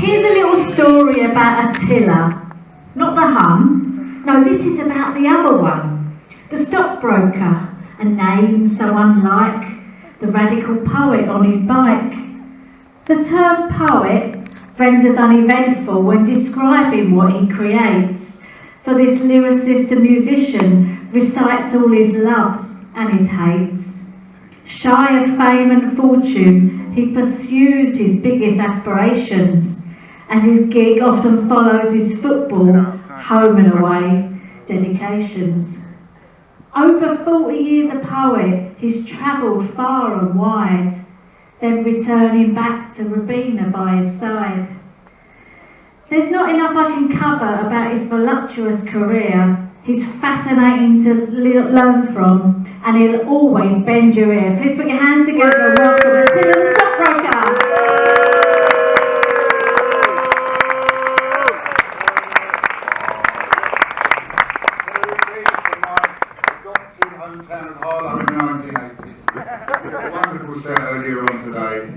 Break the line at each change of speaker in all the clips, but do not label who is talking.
Here's a little story about Attila. Not the Hun. No, this is about the other one. The stockbroker, a name so unlike the radical poet on his bike. The term poet renders uneventful when describing what he creates, for this lyricist and musician recites all his loves and his hates. Shy of fame and fortune, he pursues his biggest aspirations, as his gig often follows his football, home and away dedications. Over 40 years a poet, he's travelled far and wide, then returning back to Rabina by his side. There's not enough I can cover about his voluptuous career. He's fascinating to learn from, and he'll always bend your ear. Please put your hands together and welcome Attila the Stockbroker.
Hometown of Harlow in the 1980s. A wonderful set earlier on today,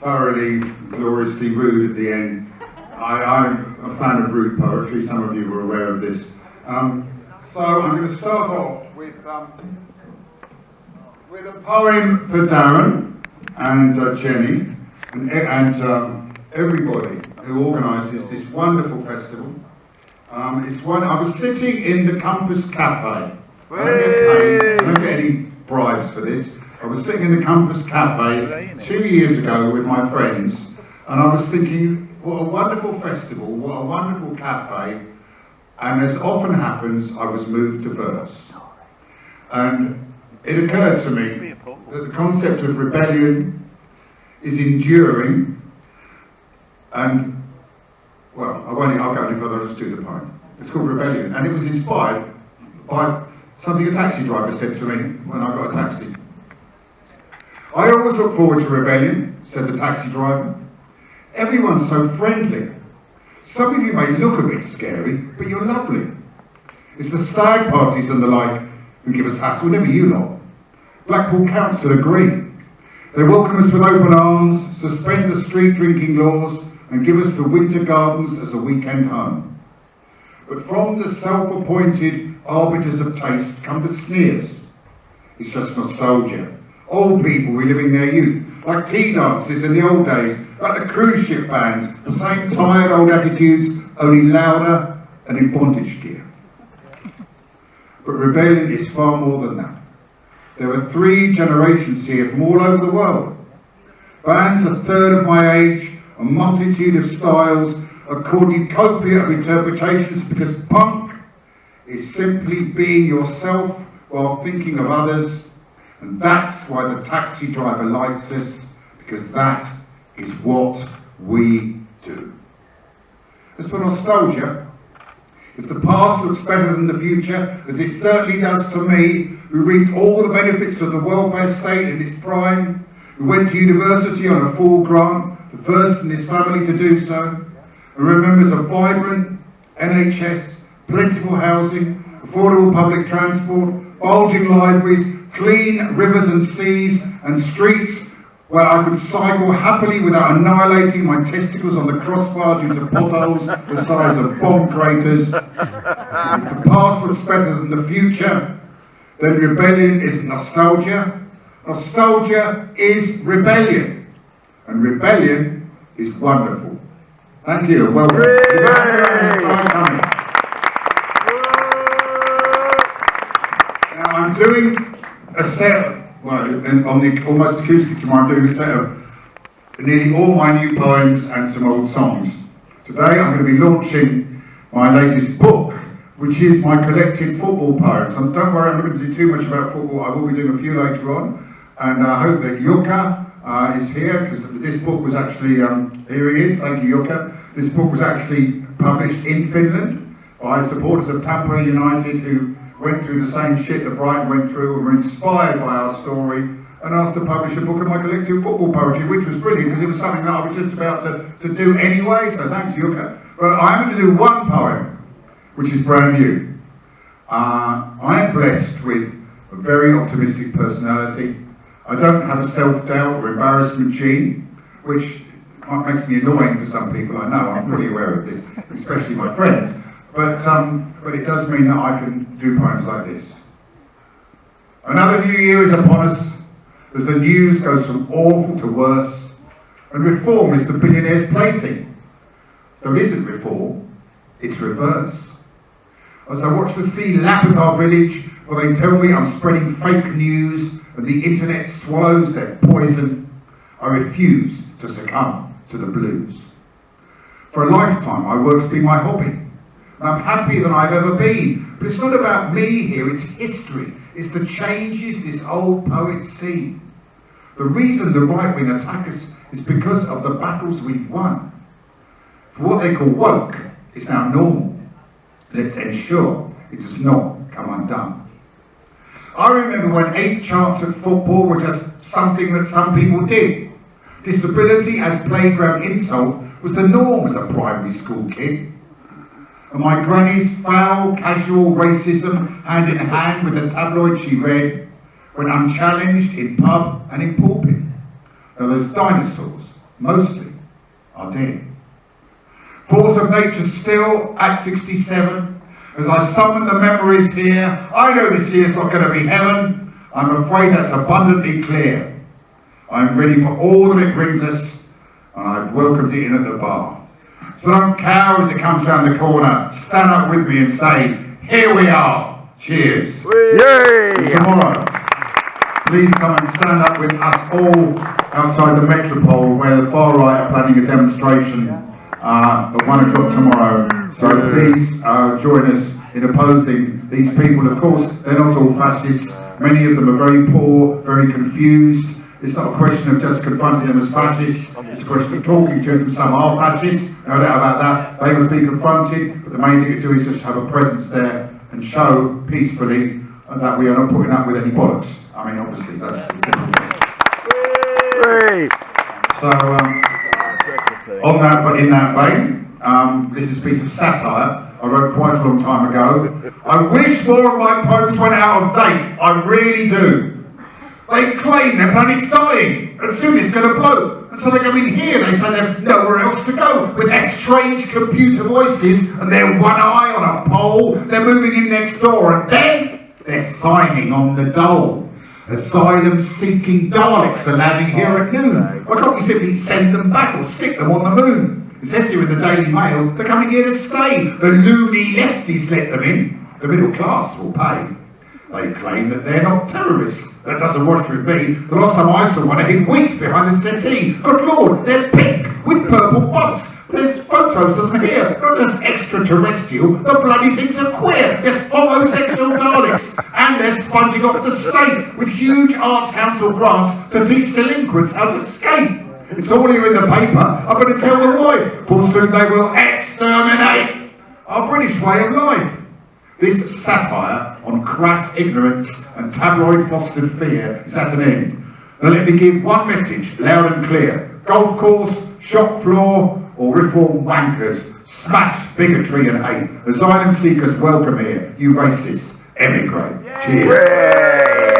thoroughly, gloriously rude at the end. I'm a fan of rude poetry, some of you were aware of this. So I'm going to start off with a poem for Darren and Jenny and everybody who organises this wonderful festival. I was sitting in the Compass Cafe. I don't get paid, I don't get any bribes for this. I was sitting in the Compass Cafe 2 years ago with my friends, and I was thinking, what a wonderful festival, what a wonderful cafe, and as often happens, I was moved to verse. And it occurred to me that the concept of rebellion is enduring, and, well, I'll go any further, I'll just do the poem. It's called Rebellion, and it was inspired by something a taxi driver said to me when I got a taxi. I always look forward to rebellion, said the taxi driver. Everyone's so friendly. Some of you may look a bit scary, but you're lovely. It's the stag parties and the like who give us hassle, never you lot. Blackpool Council agree. They welcome us with open arms, suspend the street drinking laws, and give us the winter gardens as a weekend home. But from the self-appointed arbiters of taste come the sneers. It's just nostalgia. Old people reliving their youth, like tea dances in the old days, like the cruise ship bands, the same tired old attitudes, only louder and in bondage gear. But rebellion is far more than that. There are 3 generations here from all over the world. Bands a third of my age, a multitude of styles, a cornucopia of interpretations, because punk is simply being yourself while thinking of others, and that's why the taxi driver likes us, because that is what we do. As for nostalgia, if the past looks better than the future, as it certainly does to me, who reaped all the benefits of the welfare state in its prime, who went to university on a full grant, the first in his family to do so, and remembers a vibrant NHS, plentiful housing, affordable public transport, bulging libraries, clean rivers and seas, and streets where I could cycle happily without annihilating my testicles on the crossbar due to potholes the size of bomb craters. If the past looks better than the future, then rebellion isn't nostalgia. Nostalgia is rebellion. And rebellion is wonderful. Thank you, welcome. Now I'm doing a set, on the almost acoustic tomorrow, I'm doing a set of nearly all my new poems and some old songs. Today I'm going to be launching my latest book, which is my collected football poems. And don't worry, I'm not going to do too much about football. I will be doing a few later on. And I hope that Yuka is here, because this book was actually, here he is, thank you Yuka. This book was actually published in Finland by supporters of Tampere United who went through the same shit that Brighton went through and were inspired by our story and asked to publish a book of my collective football poetry, which was brilliant because it was something that I was just about to do anyway, so thanks Yuka. But I'm going to do one poem, which is brand new. I am blessed with a very optimistic personality. I don't have a self-doubt or embarrassment gene, which makes me annoying for some people, I know, I'm fully aware of this, especially my friends. But it does mean that I can do poems like this. Another new year is upon us, as the news goes from awful to worse, and reform is the billionaire's plaything. There isn't reform, it's reverse. As I watch the sea lap at our village, where they tell me I'm spreading fake news and the internet swallows their poison, I refuse to succumb to the blues. For a lifetime, my work's been my hobby, and I'm happier than I've ever been. But it's not about me here, it's history. It's the changes this old poet's seen. The reason the right wing attack us is because of the battles we've won. For what they call woke is now normal. Let's ensure it does not come undone. I remember when 8 chants at football were just something that some people did. Disability as playground insult was the norm as a primary school kid. And my granny's foul, casual racism, hand in hand with the tabloid she read, went unchallenged in pub and in pulpit. Now those dinosaurs, mostly, are dead. Force of nature still at 67. As I summon the memories here, I know this year's not going to be heaven. I'm afraid that's abundantly clear. I'm ready for all that it brings us, and I've welcomed it in at the bar. So don't cower as it comes round the corner. Stand up with me and say, here we are. Cheers.
Yay!
And tomorrow, please come and stand up with us all outside the Metropole, where the far right are planning a demonstration at 1 o'clock tomorrow. So please join us in opposing these people. Of course, they're not all fascists. Many of them are very poor, very confused. It's not a question of just confronting them as fascists. It's a question of talking to them. Some are fascists, no doubt about that. They must be confronted. But the main thing to do is just have a presence there and show peacefully that we are not putting up with any bollocks. I mean, obviously, that's the simple thing. So, on that, but in that vein, this is a piece of satire I wrote quite a long time ago. I wish more of my poems went out of date. I really do. They claim their planet's dying, and soon it's going to blow. And so they come in here, they say they've nowhere else to go. With their strange computer voices and their one eye on a pole, they're moving in next door, and then they're signing on the dole. Asylum-seeking Daleks are landing here at noon. Why can't we simply send them back or stick them on the moon? It says here in the Daily Mail, they're coming here to stay. The loony lefties let them in. The middle class will pay. They claim that they're not terrorists. That doesn't wash with me. The last time I saw one, I hid weeks behind the settee. Good Lord, they're pink with purple bumps. There's photos of them here. Not just extraterrestrial, the bloody things are queer. There's homosexual Daleks. And they're sponging off the state with huge Arts Council grants to teach delinquents how to skate. It's all here in the paper. I better tell them why. For soon they will exterminate our British way of life. This satire on crass ignorance and tabloid fostered fear is at an end. Now let me give one message, loud and clear. Golf course, shop floor, or reform wankers, smash bigotry and hate. Asylum seekers welcome here. You racists, emigrate. Cheers.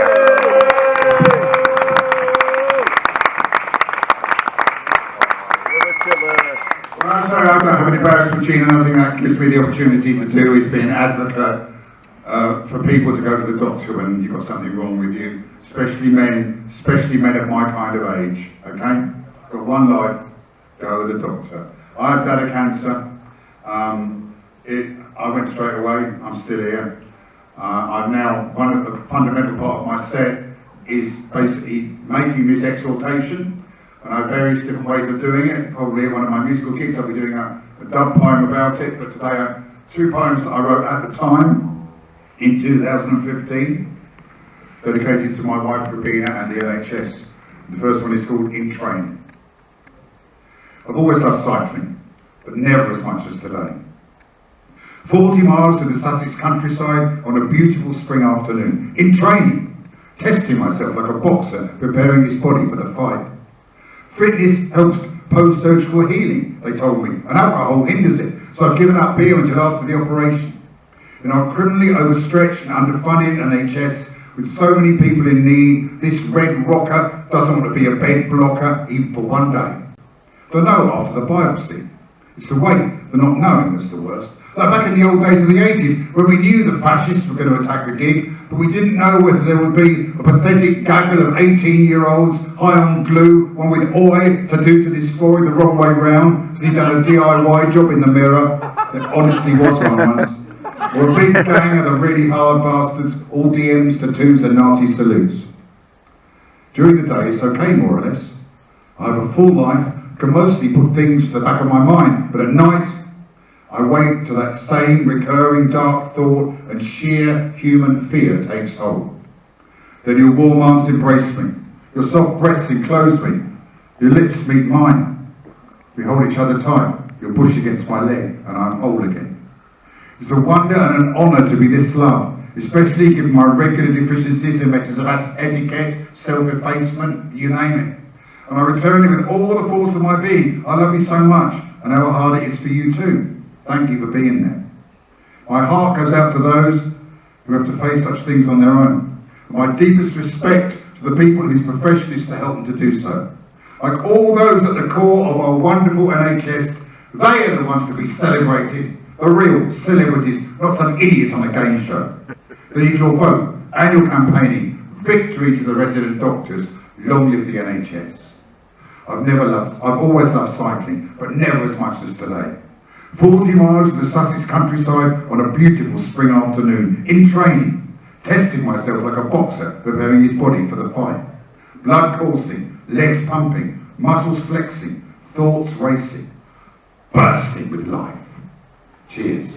I don't have any embarrassment, Gene, and I think that gives me the opportunity to do is be an advocate for people to go to the doctor when you've got something wrong with you, especially men of my kind of age, okay? Got one life, go to the doctor. I've had a cancer, I went straight away, I'm still here. I'm now, one of the fundamental part of my set is basically making this exhortation. And I have various different ways of doing it. Probably at one of my musical gigs I'll be doing a dub poem about it, but today I have 2 poems that I wrote at the time, in 2015, dedicated to my wife Rabina and the NHS. The first one is called In Train. I've always loved cycling, but never as much as today. 40 miles to the Sussex countryside on a beautiful spring afternoon, in training, testing myself like a boxer preparing his body for the fight. Fitness helps post-surgical healing, they told me, and alcohol hinders it, so I've given up beer until after the operation. In our criminally overstretched and underfunded NHS, with so many people in need, this red rocker doesn't want to be a bed blocker, even for one day. The know after the biopsy. It's the wait, the not knowing that's the worst. Like back in the old days of the 80s, when we knew the fascists were going to attack the gig, but we didn't know whether there would be a pathetic gaggle of 18-year-olds high on glue, one with oi tattooed to his forehead the wrong way round, because he'd done a DIY job in the mirror. There honestly was one once. Or a big gang of the really hard bastards, all DMs, tattoos and Nazi salutes. During the day, it's okay more or less. I have a full life, can mostly put things to the back of my mind, but at night, I wake till that same recurring dark thought and sheer human fear takes hold. Then your warm arms embrace me, your soft breasts enclose me, your lips meet mine. We hold each other tight, your push against my leg, and I'm whole again. It's a wonder and an honour to be this loved, especially given my regular deficiencies in matters of etiquette, self-effacement, you name it. And I return it with all the force of my being. I love you so much, and how hard it is for you too. Thank you for being there. My heart goes out to those who have to face such things on their own. My deepest respect to the people whose profession is to help them to do so. Like all those at the core of our wonderful NHS, they are the ones to be celebrated. The real celebrities, not some idiot on a game show. They need your vote and your campaigning. Victory to the resident doctors. Long live the NHS. I've always loved cycling, but never as much as today. 40 miles of the Sussex countryside on a beautiful spring afternoon, in training, testing myself like a boxer preparing his body for the fight. Blood coursing, legs pumping, muscles flexing, thoughts racing, bursting with life. Cheers.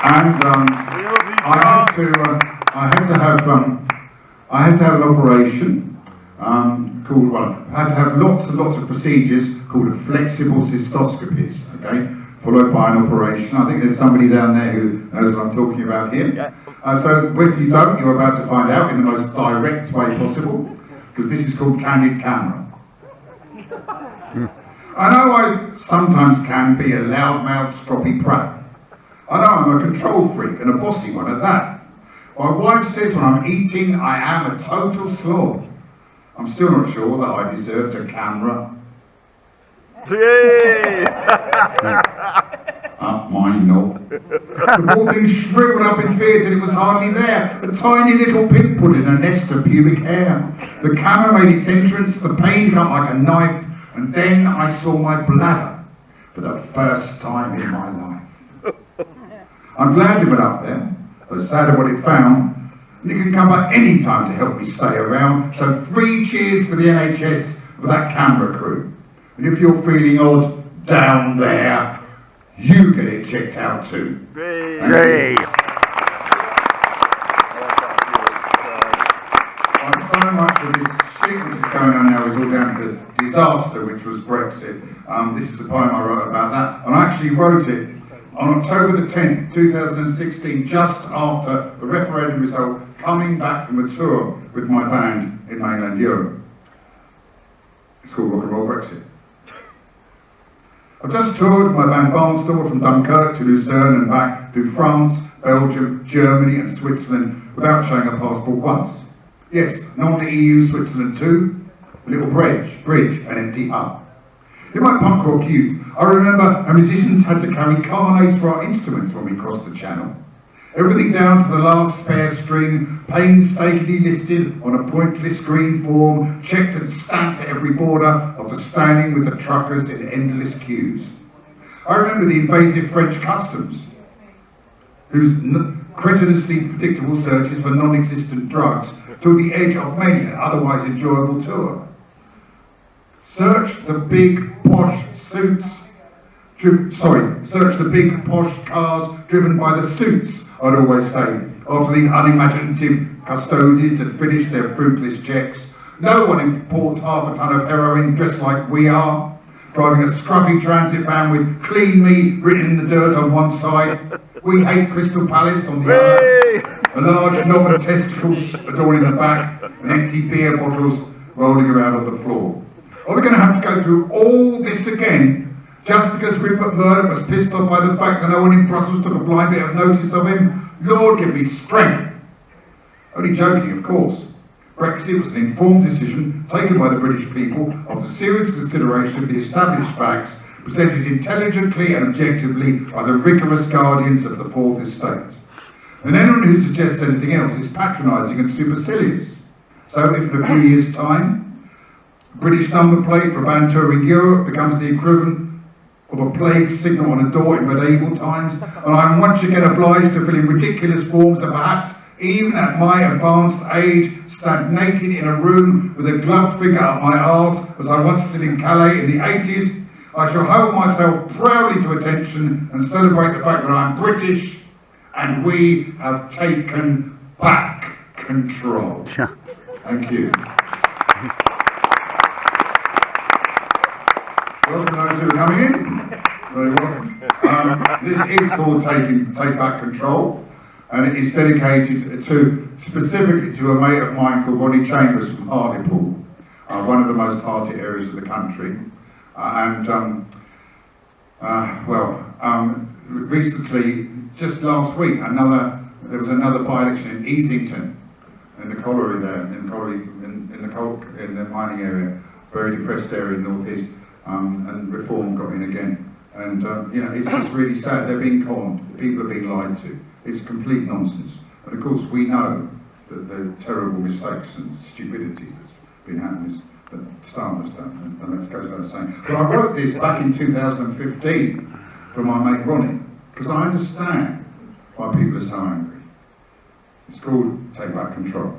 And I had to have an operation. I had to have lots and lots of procedures called flexible cystoscopies, okay, followed by an operation. I think there's somebody down there who knows what I'm talking about here. Yeah. So if you don't, you're about to find out in the most direct way possible, because this is called candid camera. I know I sometimes can be a loudmouth, stroppy prat. I know I'm a control freak and a bossy one at that. My wife says when I'm eating, I am a total slob. I'm still not sure that I deserved a camera. Mine not. The poor thing shriveled up in fear till it was hardly there. A tiny little pimple in a nest of pubic hair. The camera made its entrance, the pain cut like a knife, and then I saw my bladder for the first time in my life. I'm glad it went up there, though sad at what it found. And it can come back any time to help me stay around. So 3 cheers for the NHS, for that camera crew. And if you're feeling odd down there, you get it checked out too.
Great.
So much of this shit which is going on now is all down to the disaster which was Brexit. This is a poem I wrote about that. And I actually wrote it on October the 10th, 2016, just after the referendum result, coming back from a tour with my band in mainland Europe. It's called Rock and Roll Brexit. I've just toured with my band Barnstormer from Dunkirk to Lucerne and back through France, Belgium, Germany and Switzerland without showing a passport once. Yes, not the EU, Switzerland too. A little bridge, an empty hut. In my punk rock youth, I remember our musicians had to carry carnets for our instruments when we crossed the channel. Everything down to the last spare string, painstakingly listed on a pointless green form, checked and stamped at every border after standing with the truckers in endless queues. I remember the invasive French customs, whose cretinously predictable searches for non-existent drugs to the edge of many an otherwise enjoyable tour. Search the big posh cars driven by the suits, I'd always say, after these unimaginative custodians had finished their fruitless checks. No one imports half a ton of heroin dressed like we are, driving a scruffy transit van with clean me written in the dirt on one side. We hate Crystal Palace on the other. A large knob of testicles adorning the back, and empty beer bottles rolling around on the floor. Are we going to have to go through all this again just because Rupert Murdoch was pissed off by the fact that no one in Brussels took a blind bit of notice of him? Lord, give me strength. Only joking, of course. Brexit was an informed decision taken by the British people after serious consideration of the established facts presented intelligently and objectively by the rigorous guardians of the Fourth Estate. And anyone who suggests anything else is patronising and supercilious. So if in a few years' time, British number plate for a band touring Europe becomes the equivalent of a plague signal on a door in medieval times, and I'm once again obliged to fill in ridiculous forms and perhaps even at my advanced age, stand naked in a room with a gloved finger up my arse as I once did in Calais in the 80s, I shall hold myself proudly to attention and celebrate the fact that I'm British and we have taken back control. Thank you. Welcome those who are coming in. Very welcome. This is called Take Back Control, and it is dedicated specifically to a mate of mine called Ronnie Chambers from Hartlepool, one of the most hearted areas of the country. Recently, just last week, there was another by-election in Easington, in the colliery there, in the mining area, very depressed area in the northeast, and Reform got in again. And it's just really sad. They're being conned. The people are being lied to. It's complete nonsense. And of course, we know that the terrible mistakes and stupidities that's been happening that Starmer's done, and that goes without saying. But I wrote this back in 2015 for my mate Ronnie, because I understand why people are so angry. It's called Take Back Control.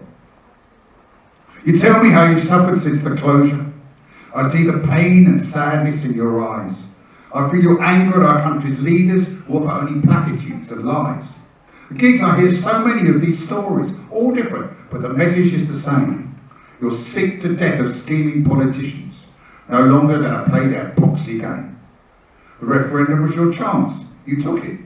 You tell me how you've suffered since the closure. I see the pain and sadness in your eyes. I feel your anger at our country's leaders who offer only platitudes and lies. Gigs, I hear so many of these stories, all different, but the message is the same. You're sick to death of scheming politicians, no longer going to play their boxy game. The referendum was your chance. You took it.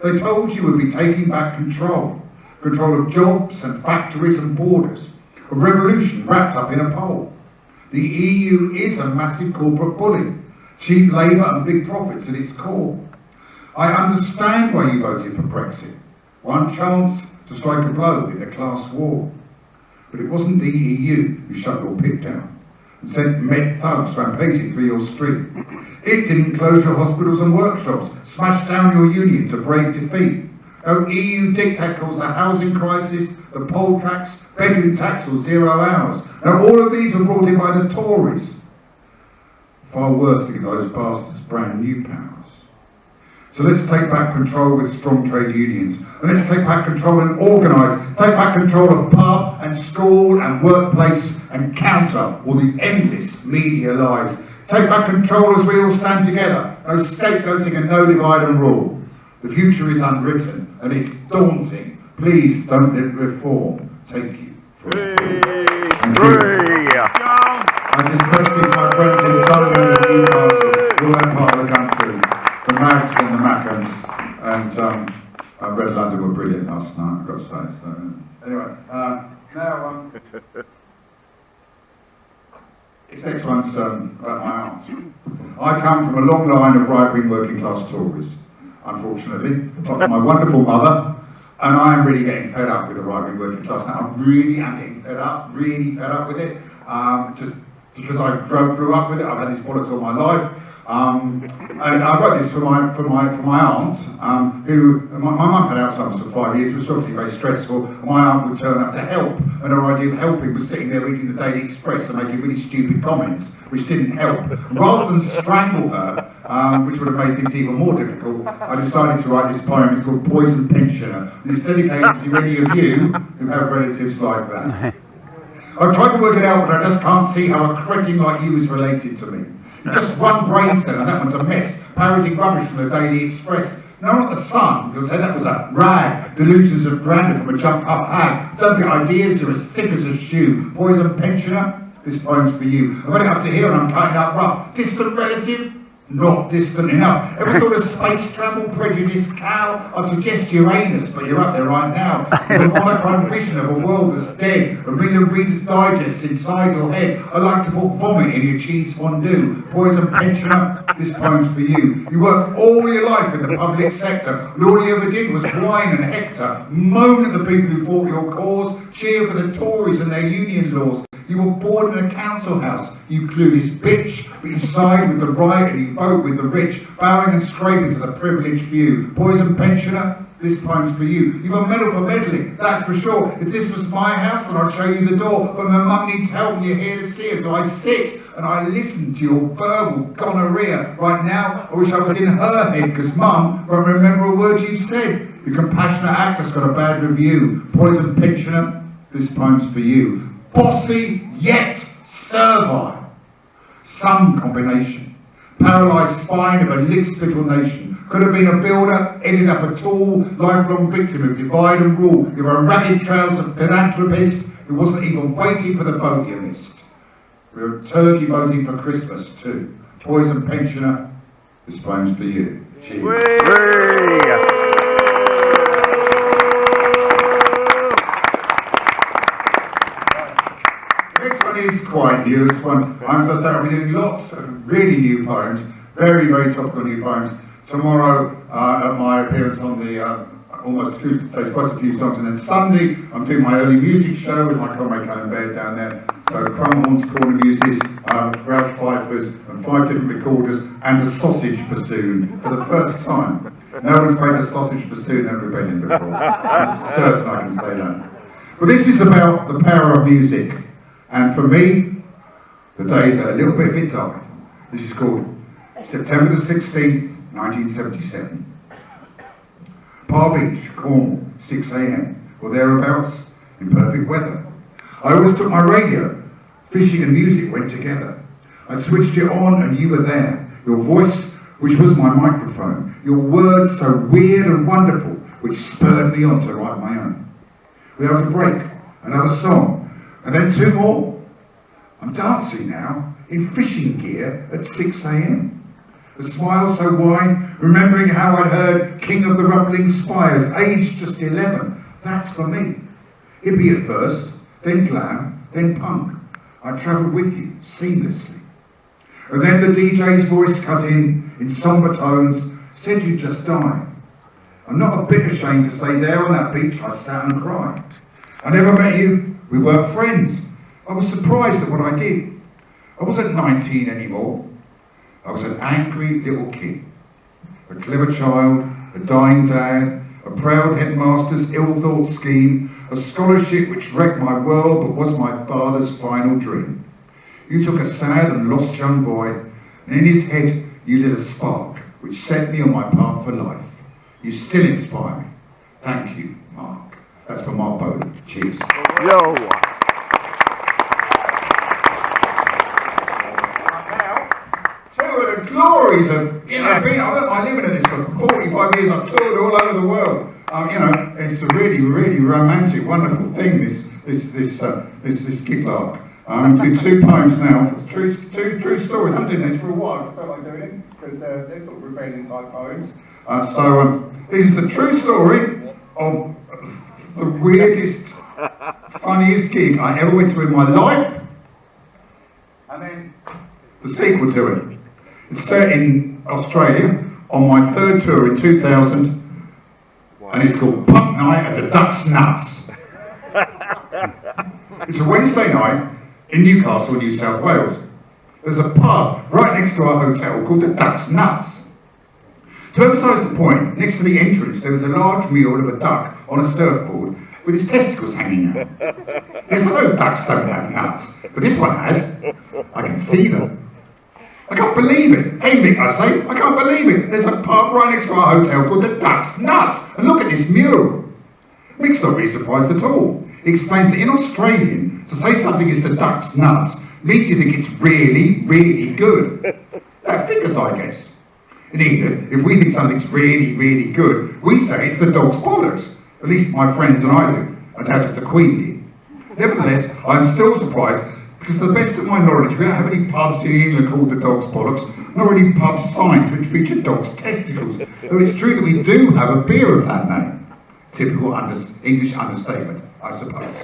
They told you would be taking back control of jobs and factories and borders, a revolution wrapped up in a poll. The EU is a massive corporate bully, cheap labour and big profits at its core. I understand why you voted for Brexit. One chance to strike a blow in the class war. But it wasn't the EU who shut your pit down and sent med thugs rampaging through your street. It didn't close your hospitals and workshops, smash down your union to brave defeat. No EU diktat caused the housing crisis, the poll tax, bedroom tax or 0 hours. Now all of these were brought in by the Tories. Far worse to give those bastards brand new powers. So let's take back control with strong trade unions. And let's take back control and organise. Take back control of pub and school and workplace and counter all the endless media lies. Take back control as we all stand together. No scapegoating and no divide and rule. The future is unwritten and it's daunting. Please don't let reform take you forever. Thank you. I just question my friends in Sunderland and Newcastle, all that part of the country, the Mags and the Mackhams, and Red London were brilliant last night, I've got to say. So, anyway, now, this next one's about my aunt. I come from a long line of right-wing working class Tories, unfortunately, apart from my wonderful mother, and I am really getting fed up with the right-wing working class now. I really am getting really fed up with it, just because I grew up with it. I've had these bollocks all my life. And I wrote this for my aunt, who my mum had Alzheimer's for 5 years. It was obviously very stressful. My aunt would turn up to help, and her idea of helping was sitting there reading the Daily Express and making really stupid comments, which didn't help. Rather than strangle her, which would have made things even more difficult, I decided to write this poem. It's called Poison Pensioner, and it's dedicated to any of you who have relatives like that. I've tried to work it out, but I just can't see how a cretin like you is related to me. Just one brain cell, and that one's a mess, parroting rubbish from the Daily Express. No, not the Sun, you'll say that was a rag, delusions of grandeur from a jumped-up hag. Don't get ideas, you're as thick as a shoe. Poison Pensioner, this poem's for you. I've got it up to here and I'm cutting up rough. Distant relative? not distant enough. Ever thought of space travel, prejudice, cow? I'd suggest Uranus, but you're up there right now. With a monochrome vision of a world that's dead, a million Reader's Digests inside your head. I like to put vomit in your cheese fondue. Poison pensioner, this poem's for you. You worked all your life in the public sector, and all you ever did was whine and hector, moan at the people who fought your cause, cheer for the Tories and their union laws. You were born in a council house, you clueless bitch, but you side with the right and you vote with the rich, bowing and scraping to the privileged few. Poison pensioner, this poem's for you. You've a medal for meddling, that's for sure. If this was my house, then I'd show you the door, but my mum needs help and you're here to see her, so I sit and I listen to your verbal gonorrhea. Right now, I wish I was in her head, because mum won't remember a word you've said. Your compassionate actor's got a bad review. Poison pensioner, this poem's for you. Bossy yet servile, some combination. Paralysed spine of a lick-spittle nation. Could have been a builder, ended up a tall, lifelong victim of divide and rule. You're a ragged-trousered philanthropist who wasn't even waiting for the boat you missed. You're a turkey voting for Christmas too. Poison pensioner, this poem's for you. Cheers. Is quite new. It's one, as I say, I'll be doing lots of really new poems, very, very topical new poems. Tomorrow, at my appearance on the Almost Acoustic stage, quite a few songs, and then Sunday, I'm doing my early music show with my comrade Callum Baird down there. So Crumhorns, corner muses, Grouch Fifers, and 5 different recorders, and a sausage bassoon for the first time. No one's played a sausage bassoon at rebellion before. I'm certain I can say that. But this is about the power of music. And for me, the day that a little bit of it died. This is called September the 16th, 1977. Par Beach, Cornwall, 6 a.m. or thereabouts, in perfect weather. I always took my radio. Fishing and music went together. I switched it on and you were there. Your voice, which was my microphone. Your words so weird and wonderful, which spurred me on to write my own. Without a break, another song. And then 2 more. I'm dancing now in fishing gear at 6 a.m. The smile so wide, remembering how I'd heard King of the Rumbling Spires, aged just 11. That's for me. Hippie at first, then glam, then punk. I travelled with you seamlessly. And then the DJ's voice cut in sombre tones, said you'd just died. I'm not a bit ashamed to say there on that beach I sat and cried. I never met you. We weren't friends. I was surprised at what I did. I wasn't 19 anymore. I was an angry little kid. A clever child, a dying dad, a proud headmaster's ill-thought scheme, a scholarship which wrecked my world but was my father's final dream. You took a sad and lost young boy, and in his head you lit a spark which set me on my path for life. You still inspire me. Thank you, Mark. That's for Mark Bowden. Cheers.
Yo.
Now, 2 of the glories of, I live in this for 45 years. I've toured all over the world. It's a really, really romantic, wonderful thing. This gig lark. I'm doing 2 poems now. It's true stories. I'm doing this for a while. I felt like doing it because they're sort of rebellion type poems. This is the true story of the weirdest, funniest gig I ever went to in my life, and then the sequel to it. It's set in Australia on my 3rd tour in 2000, and it's called Punk Night at the Duck's Nuts. It's a Wednesday night in Newcastle, New South Wales. There's a pub right next to our hotel called the Duck's Nuts. To emphasise the point, next to the entrance there was a large mule of a duck on a surfboard with his testicles hanging out. Yes, I know ducks don't have nuts, but this one has. I can see them. I can't believe it. Hey Mick, I say, I can't believe it. There's a pub right next to our hotel called the Duck's Nuts, and look at this mule. Mick's not really surprised at all. He explains that in Australian, to say something is the Duck's Nuts means you think it's really, really good. That figures, I guess. In England, if we think something's really, really good, we say it's the dog's bollocks. At least my friends and I do. I doubt if the Queen did. Nevertheless, I'm still surprised Because to the best of my knowledge, we don't have any pubs in England called the Dog's Bollocks, nor any pub signs which feature dogs' testicles, though it's true that we do have a beer of that name. Typical English understatement, I suppose.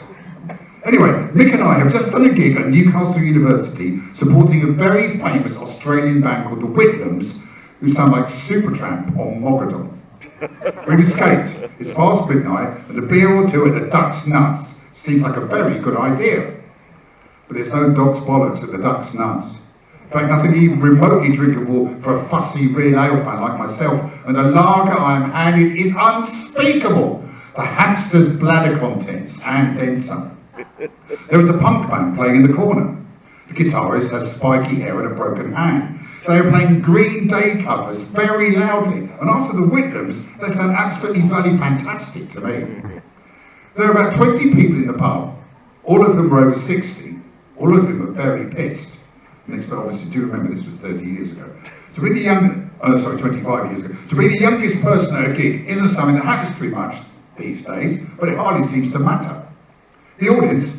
Anyway, Mick and I have just done a gig at Newcastle University supporting a very famous Australian band called the Whitlams, who sound like Supertramp or Mogadon. We've escaped. It's past midnight, and a beer or two at the Duck's Nuts seems like a very good idea. But there's no Dog's Bollocks at the Duck's Nuts. In fact, nothing even remotely drinkable for a fussy real ale fan like myself, and the lager I am handed is unspeakable. The hamster's bladder contents, and then some. There was a punk band playing in the corner. The guitarist has spiky hair and a broken hand. They were playing Green Day covers very loudly, and after the Whitlams, they sound absolutely bloody fantastic to me. There were about 20 people in the pub, all of whom were over 60, all of whom were very pissed. But obviously do remember this was 30 years ago. To be the 25 years ago. To be the youngest person at a gig isn't something that happens too much these days, but it hardly seems to matter. The audience,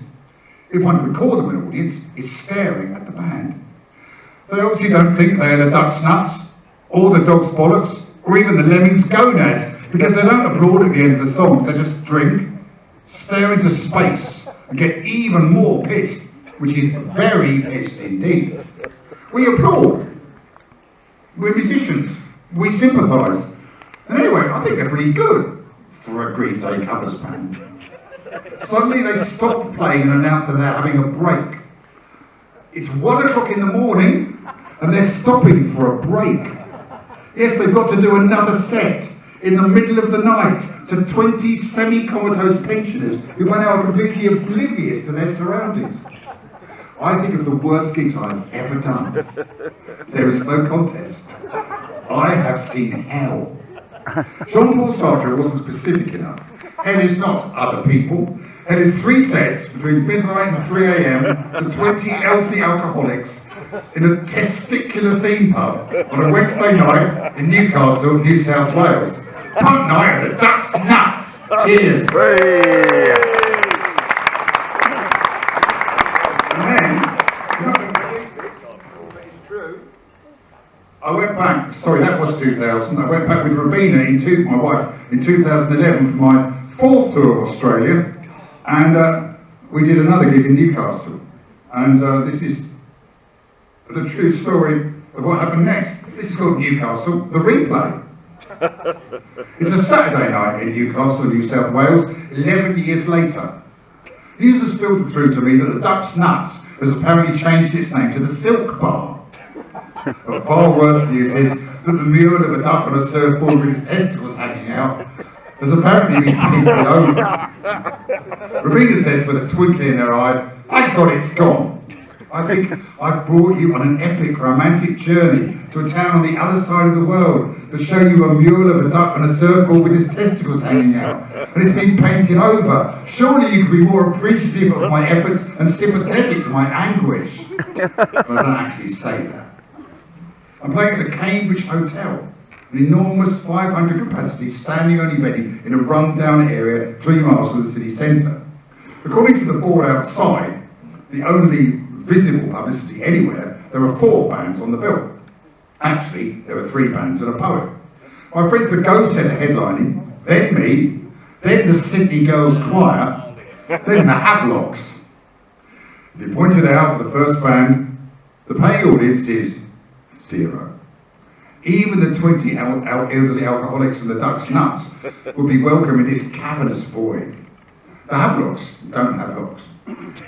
if one could call them an audience, is staring at the band. They obviously don't think they are the Duck's Nuts, or the Dog's Bollocks, or even the Lemmings' Gonads, because they don't applaud at the end of the song. They just drink, stare into space, and get even more pissed, which is very pissed indeed. We applaud. We're musicians. We sympathise. And anyway, I think they're pretty good for a Green Day covers band. Suddenly they stop playing and announce that they're having a break. It's 1 o'clock in the morning and they're stopping for a break. Yes, they've got to do another set in the middle of the night to 20 semi-comatose pensioners who by now are completely oblivious to their surroundings. I think of the worst gigs I've ever done. There is no contest. I have seen hell. Jean-Paul Sartre wasn't specific enough. Hell is not other people. Hell is 3 sets between midnight and 3 a.m. to 20 elderly alcoholics in a testicular theme pub on a Wednesday night in Newcastle, New South Wales. Pub night at the Duck's Nuts. Cheers. And then, it's true. I went back, sorry, that was 2000. I went back with Rabina, my wife, in 2011 for my 4th tour of Australia, and we did another gig in Newcastle. And this is the true story of what happened next. This is called Newcastle, the replay. It's a Saturday night in Newcastle, New South Wales, 11 years later. News has filtered through to me that the Duck's Nuts has apparently changed its name to the Silk Bar. But far worse news is that the mural of a duck on a surfboard with his testicles hanging out has apparently been painted over. Rabina says with a twinkle in her eye, thank God it's gone. I think I've brought you on an epic romantic journey to a town on the other side of the world to show you a mural of a duck on a surfboard with his testicles hanging out. And it's been painted over. Surely you could be more appreciative of my efforts and sympathetic to my anguish. But I don't actually say that. I'm playing at the Cambridge Hotel, an enormous 500 capacity standing only venue in a run-down area 3 miles from the city centre. According to the board outside, the only visible publicity anywhere, there were 4 bands on the bill. Actually, there were 3 bands and a poet. My friends the Go Centre headlining, then me, then the Sydney Girls Choir, then the Havelocks. They pointed out for the first band, the paying audience is 0. Even the 20 elderly alcoholics from the Duck's Nuts would be welcome in this cavernous void. The Havelocks don't have locks.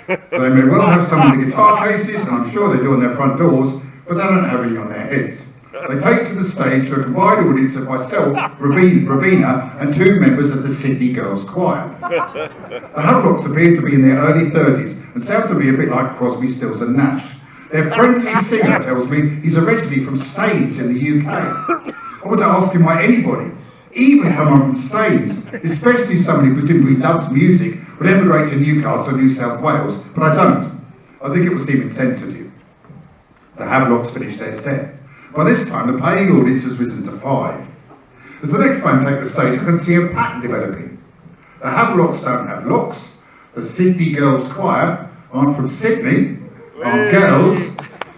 They may well have some of the guitar cases, and I'm sure they do on their front doors, but they don't have any on their heads. They take to the stage to a combined audience of myself, Rabina, and 2 members of the Sydney Girls Choir. The Havelocks appear to be in their early 30s and sound to me a bit like Crosby, Stills and Nash. Their friendly singer tells me he's originally from Staines in the UK. I want to ask him why anybody, even someone from Staines, especially somebody who presumably loves music, would emigrate to Newcastle, New South Wales, but I don't. I think it would seem insensitive. The Havelocks finished their set. By this time, the paying audience has risen to 5. As the next band take the stage, I can see a pattern developing. The Havelocks don't have locks. The Sydney Girls Choir aren't from Sydney. on girls,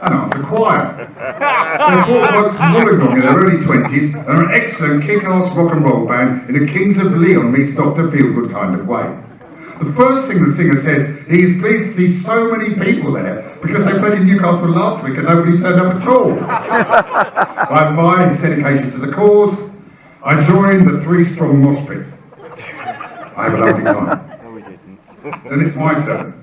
and on to choir. They're four blokes from Wollongong in their early 20s and are an excellent kick-ass rock and roll band in a Kings of Leon meets Dr. Feelgood kind of way. The first thing the singer says, he is pleased to see so many people there because they played in Newcastle last week and nobody turned up at all. By and by, his dedication to the cause, I joined the three-strong mosh pit. I have a lovely time.
No, we didn't.
Then it's my turn.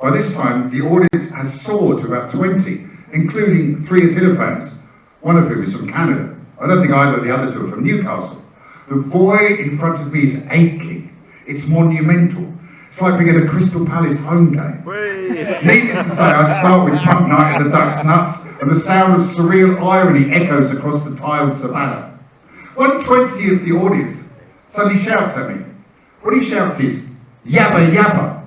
By this time, the audience has soared to about 20, including 3 Attila fans, one of whom is from Canada. I don't think either of the other 2 are from Newcastle. The void in front of me is aching. It's monumental. It's like being at a Crystal Palace home game. Needless to say, I start with Punk Night at the Ducks Nuts, and the sound of surreal irony echoes across the tiled savannah. 1/20 of the audience suddenly shouts at me. What he shouts is, "Yabba yabba."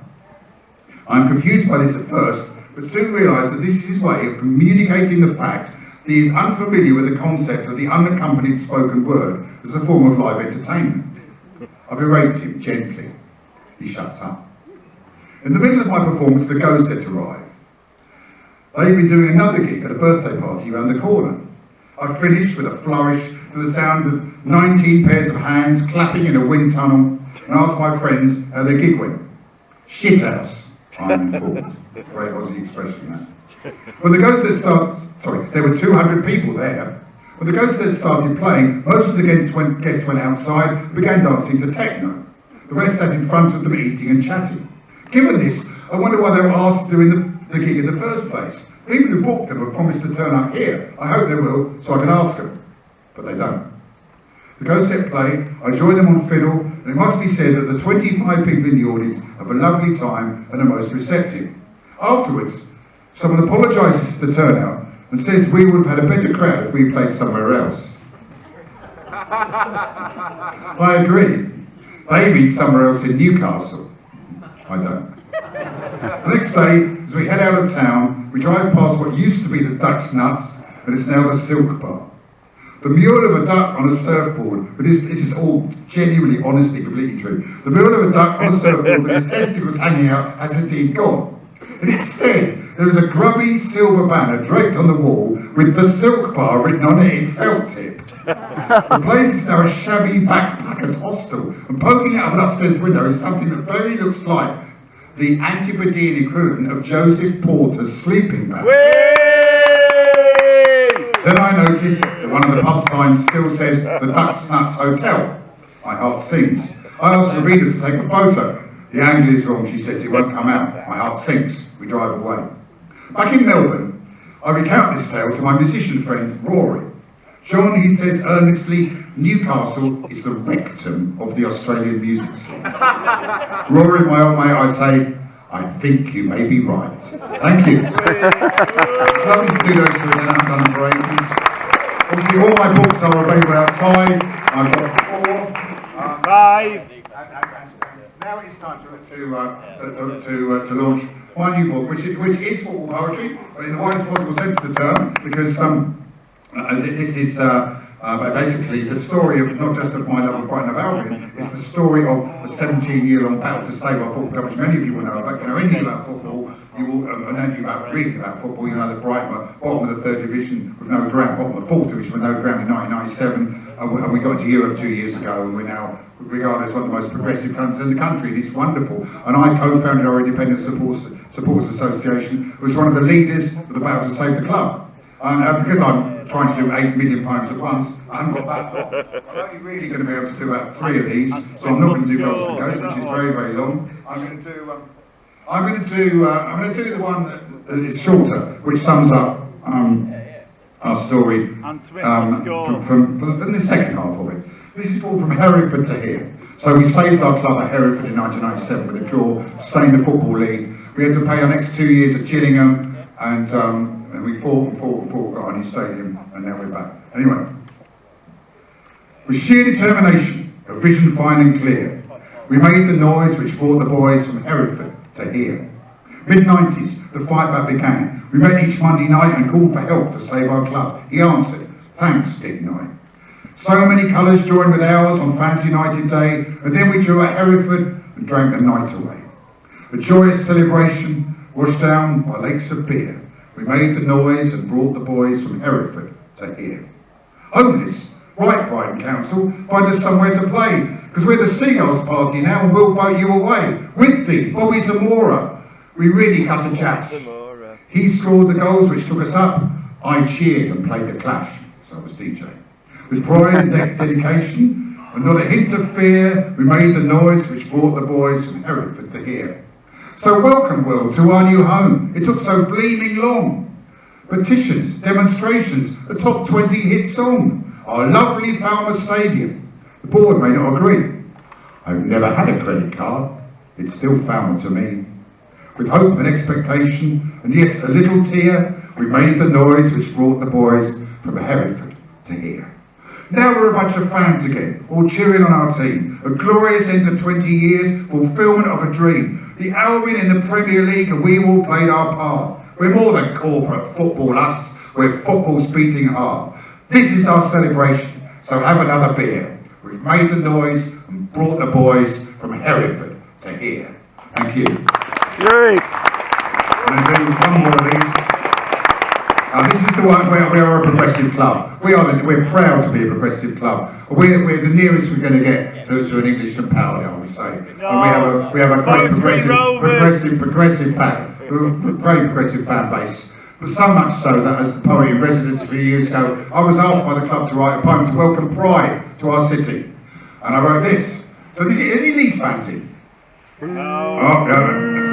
I'm confused by this at first, but soon realise that this is his way of communicating the fact that he is unfamiliar with the concept of the unaccompanied spoken word as a form of live entertainment. I berate him gently. He shuts up. In the middle of my performance, the Go Set arrive. They've been doing another gig at a birthday party around the corner. I finished with a flourish to the sound of 19 pairs of hands clapping in a wind tunnel and asked my friends how their gig went. Shithouse, I'm informed. Great Aussie expression, that. When the Go Set there were 200 people there. When the Go Set started playing, most of the guests went outside and began dancing to techno. The rest sat in front of them eating and chatting. Given this, I wonder why they were asked to do the gig in the first place. People who booked them have promised to turn up here. I hope they will, so I can ask them. But they don't. The Go Set play, I join them on fiddle, and it must be said that the 25 people in the audience have a lovely time and are most receptive. Afterwards, someone apologises for the turnout and says we would have had a better crowd if we played somewhere else. I agree. They meet somewhere else in Newcastle. I don't. The next day, as we head out of town, we drive past what used to be the Ducks Nuts, and it's now the Silk Bar. The mural of a duck on a surfboard, but this is all genuinely, honestly, completely true. The mural of a duck on a surfboard with his testicles hanging out has indeed gone. And instead, there is a grubby silver banner draped on the wall with the Silk Bar written on it in felt tip. The place is now a shabby backpackers hostel, and poking out of an upstairs window is something that very looks like the Antipodean equivalent of Joseph Porter's sleeping bag. Then I notice that one of the pub signs still says the Ducks Nuts Hotel. My heart sinks. I ask Ravina to take a photo. The angle is wrong, she says, it won't come out. My heart sinks. We drive away. Back in Melbourne, I recount this tale to my musician friend Rory. John, he says earnestly, Newcastle is the rectum of the Australian music scene. Rory, my old mate, I say, I think you may be right. Thank you. Lovely to do those for an undone arrangements. Obviously, all my books are available outside. I've got 4.
5.
Now it is time to launch my new book, which is football poetry, but in the widest possible sense of the term, because this is basically the story of not just of my love of Brighton of Albion, it's the story of a 17-year-long battle to save our football club, which many of you will know about. If you know anything about football, you will know anything about reading about football. You know that Brighton were bottom of the 3rd division with no ground, bottom of the 4th division with no ground in 1997, and we got into Europe 2 years ago, and we're now regarded as one of the most progressive countries in the country, and it's wonderful. And I co-founded our Independent Supporters Association, was one of the leaders of the battle to save the club. Because I'm trying to do 8 million poems at once, I haven't got that far. I'm only really going to be able to do about 3 of these, so I'm not going to do Goals and Ghosts, which is very, very long. I'm going to do the one that is shorter, which sums up our story from the second half of it. This is called From Hereford to Here. So we saved our club at Hereford in 1997 with a draw to stay in the Football League. We had to pay our next 2 years at Gillingham, and we fought, got a new stadium, and now we're back. Anyway, with sheer determination, a vision fine and clear, we made the noise which brought the boys from Hereford to here. Mid-90s, the fight back began. We met each Monday night and called for help to save our club. He answered, thanks, Dick Knight. So many colours joined with ours on Fans United Day, and then we drew at Hereford and drank the night away. A joyous celebration, washed down by lakes of beer. We made the noise and brought the boys from Hereford to here. Homeless, right, Brighton Council, find us somewhere to play, because we're the Seagulls party now and we'll boat you away. With thee, Bobby Zamora. We really cut a chat. He scored the goals which took us up. I cheered and played the Clash, so I was DJ. With pride and dedication, and not a hint of fear, we made the noise which brought the boys from Hereford to here. So welcome, Will, to our new home. It took so bleeming long. Petitions, demonstrations, a top 20 hit song, our lovely Falmouth Stadium. The board may not agree. I've never had a credit card. It's still Falmouth to me. With hope and expectation, and yes, a little tear, we made the noise which brought the boys from Hereford to here. Now we're a bunch of fans again, all cheering on our team. A glorious end to 20 years, fulfilment of a dream. The Albion in the Premier League, and we all played our part. We're more than corporate football, us. We're football's beating heart. This is our celebration, so have another beer. We've made the noise and brought the boys from Hereford to here. Thank you.
Yay!
And then do one more of these. This is the one where we are a progressive club. We're proud to be a progressive club. We're the nearest we're going to get to an English and Pally, I would say. And we have a great progressive very progressive fan base. But so much so that as the poet in residence a few years ago, I was asked by the club to write a poem to welcome pride to our city. And I wrote this. So this is any Leeds fans in?
No.
Oh, no.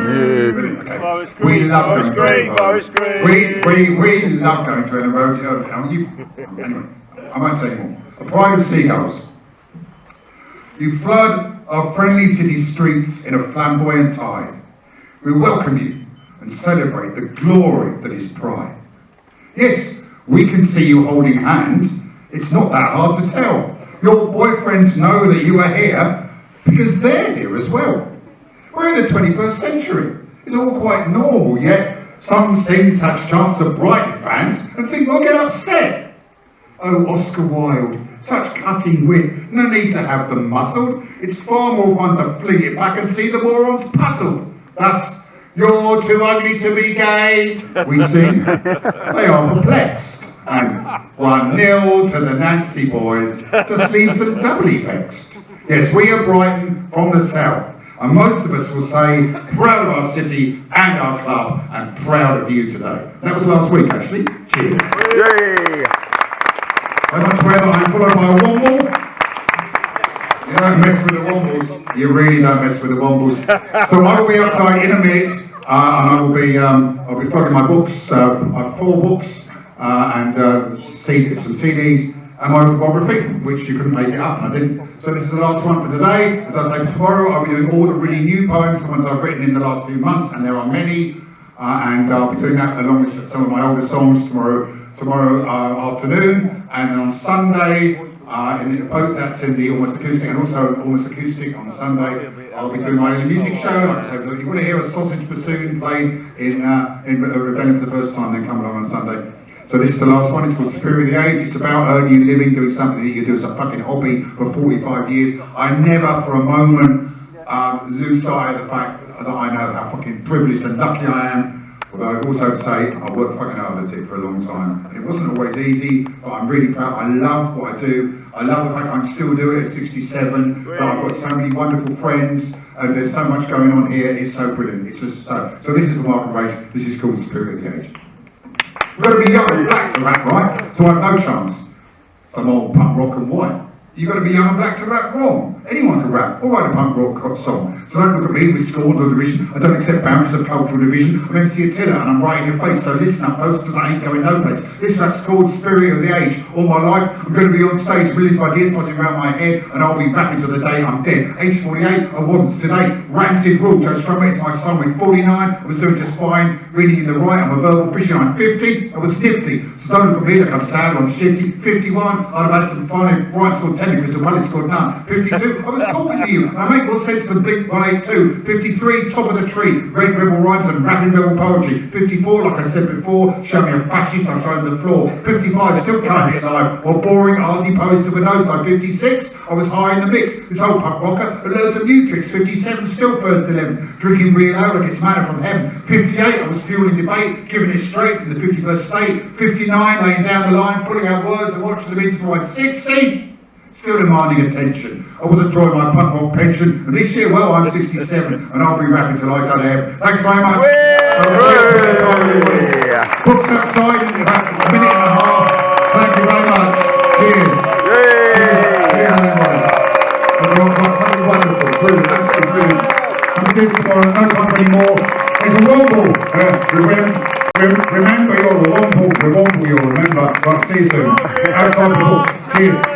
Brilliant, okay. We love going to Ellen Road. We love going to Ellen Road. Anyway, I won't say more. A pride of seagulls. You flood our friendly city streets in a flamboyant tide. We welcome you and celebrate the glory that is pride. Yes, we can see you holding hands. It's not that hard to tell. Your boyfriends know that you are here because they're here as well. We're in the 21st century. It's all quite normal, yet some sing such chants of Brighton fans and think we'll get upset. Oh, Oscar Wilde, such cutting wit, no need to have them muscled. It's far more fun to fling it back and see the morons puzzled. Thus, you're too ugly to be gay, we sing. They are perplexed. And 1-0 to the Nancy boys just leaves them doubly vexed. Yes, we are Brighton from the south. And most of us will say, proud of our city and our club, and proud of you today. That was last week, actually. Cheers.
Yay!
So much weather, I'm followed by a womble. You don't mess with the wombles. You really don't mess with the wombles. So I will be outside in a minute, and I'll be plugging my books. I have 4 books, and some CDs. And my autobiography, which you couldn't make it up, and I didn't. So this is the last one for today. As I say, tomorrow I'll be doing all the really new poems, the ones I've written in the last few months, and there are many. And I'll be doing that along with some of my older songs tomorrow afternoon. And then on Sunday, in the boat that's in the Almost Acoustic, and also Almost Acoustic on Sunday, I'll be doing my own music show. Like I said, if you want to hear a sausage bassoon played in Rebellion for the first time, then come along on Sunday. So this is the last one. It's called Spirit of the Age. It's about earning a living, doing something that you do as a fucking hobby for 45 years. I never for a moment lose sight of the fact that I know how fucking privileged and lucky I am. Although I also say I worked fucking hard at it for a long time. And it wasn't always easy, but I'm really proud. I love what I do. I love the fact I can still do it at 67. But I've got so many wonderful friends, and there's so much going on here. It's so brilliant. It's just so. So this is for Mark and Rach. This is called Spirit of the Age. You've got to be young and black to rap, right? So I have no chance. Some old punk rock and white. You've got to be young and black to rap wrong. Anyone can rap or write a punk rock song. So don't look at me with scorn or derision. I don't accept boundaries of cultural division. I'm MC Attila and I'm right in your face. So listen up, folks, because I ain't going no place. This rap's called Spirit of the Age. All my life, I'm going to be on stage, millions of ideas passing around my head, and I'll be rapping to the day I'm dead. Age 48, I wasn't today. Rancid Rule, Joe Strummer, it's my son with 49. I was doing just fine. Reading in the right, I'm a verbal fishing. I'm 50, I was nifty. So don't look at me like I'm sad or I'm shifty. 51, I'd have had some fun in Brighton School tell you because the one has scored none. 52, I was talking to you. I make more sense than Blink 182. 53, top of the tree. Red rebel rhymes and rapping rebel poetry. 54, like I said before, show me a fascist, I'll show him the floor. 55, still can't get live. Or boring arty poets to a nosedive. 56, I was high in the mix. This old punk rocker and loads of new tricks. 57, still first 11. Drinking real ale like it's manna from heaven. 58, I was fueling debate, giving it straight in the 51st state. 59, laying down the line, pulling out words and watching them intertwine. 60, still demanding attention. I wasn't drawing my punk rock pension, and this year, well, I'm 67, and I'll be rapping till I turn to heaven. Thanks very much. Have a great time, everybody. Books outside in about a minute and a half. Thank you very much. Cheers. Cheers, everybody. Wonderful, brilliant, absolutely brilliant. Upstairs tomorrow, no time for any more. There's a womble. Remember, you're the womble. You'll remember. Right, see you soon. Outside the hall. Cheers.